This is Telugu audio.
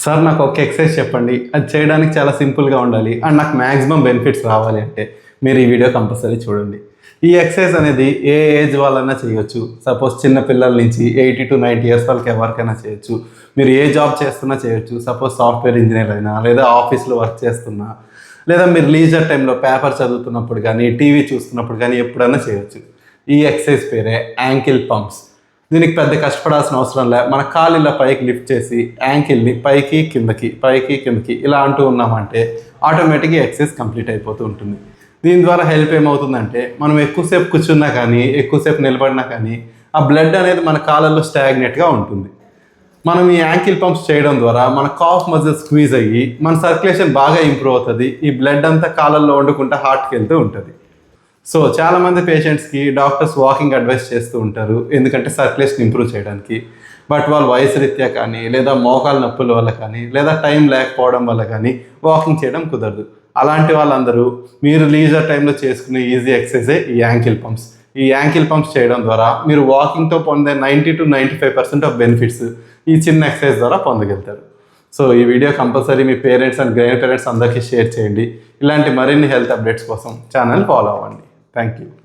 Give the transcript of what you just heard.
సార్ నాకు ఒక ఎక్సర్సైజ్ చెప్పండి, అది చేయడానికి చాలా సింపుల్గా ఉండాలి అండ్ నాకు మ్యాక్సిమం బెనిఫిట్స్ రావాలి అంటే మీరు ఈ వీడియో కంపల్సరీ చూడండి. ఈ ఎక్సర్సైజ్ అనేది ఏ ఏజ్ వాళ్ళైనా చేయొచ్చు. సపోజ్ చిన్న పిల్లల నుంచి 80 to 90 ఇయర్స్ వాళ్ళకి ఎవరికైనా చేయొచ్చు. మీరు ఏ జాబ్ చేస్తున్నా చేయొచ్చు. సపోజ్ సాఫ్ట్వేర్ ఇంజనీర్ అయినా, లేదా ఆఫీస్లో వర్క్ చేస్తున్నా, లేదా మీరు లీజర్ టైంలో పేపర్ చదువుతున్నప్పుడు కానీ, టీవీ చూస్తున్నప్పుడు కానీ ఎప్పుడైనా చేయొచ్చు. ఈ ఎక్సర్సైజ్ పేరే యాంకిల్ పంప్స్. దీనికి పెద్ద కష్టపడాల్సిన అవసరం లే. మన కాలు ఇలా పైకి లిఫ్ట్ చేసి యాంకిల్ని పైకి కిందకి ఇలా అంటూ ఉన్నామంటే ఆటోమేటిక్గా ఎక్సర్సైజ్ కంప్లీట్ అయిపోతూ ఉంటుంది. దీని ద్వారా హెల్ప్ ఏమవుతుందంటే, మనం ఎక్కువసేపు కూర్చున్నా కానీ, ఎక్కువసేపు నిలబడినా కానీ ఆ బ్లడ్ అనేది మన కాళ్ళల్లో స్టాగ్నెట్గా ఉంటుంది. మనం ఈ యాంకిల్ పంప్స్ చేయడం ద్వారా మన కాఫ్ మజిల్ స్క్వీజ్ అయ్యి మన సర్క్యులేషన్ బాగా ఇంప్రూవ్ అవుతుంది. ఈ బ్లడ్ అంతా కాళ్ళల్లో వండుకుంటే హార్ట్కి వెళ్తూ ఉంటుంది. సో చాలామంది పేషెంట్స్కి డాక్టర్స్ వాకింగ్ అడ్వైస్ చేస్తూ ఉంటారు, ఎందుకంటే సర్క్యులేషన్ ఇంప్రూవ్ చేయడానికి. బట్ వాళ్ళు వయసు రీత్యా కానీ, లేదా మోకాలు నొప్పుల వల్ల కానీ, లేదా టైం లేకపోవడం వల్ల కానీ వాకింగ్ చేయడం కుదరదు. అలాంటి వాళ్ళందరూ మీరు లీజర్ టైంలో చేసుకునే ఈజీ ఎక్సర్సైజే ఈ యాంకిల్ పంప్స్. ఈ యాంకిల్ పంప్స్ చేయడం ద్వారా మీరు వాకింగ్తో పొందే 90 to 95% ఆఫ్ బెనిఫిట్స్ ఈ చిన్న ఎక్సర్సైజ్ ద్వారా పొందగలుగుతారు. సో ఈ video compulsory me parents and grand parents అందరికీ షేర్ చేయండి. ఇలాంటి మరిన్ని హెల్త్ అప్డేట్స్ కోసం ఛానల్ ఫాలో అవ్వండి. Thank you.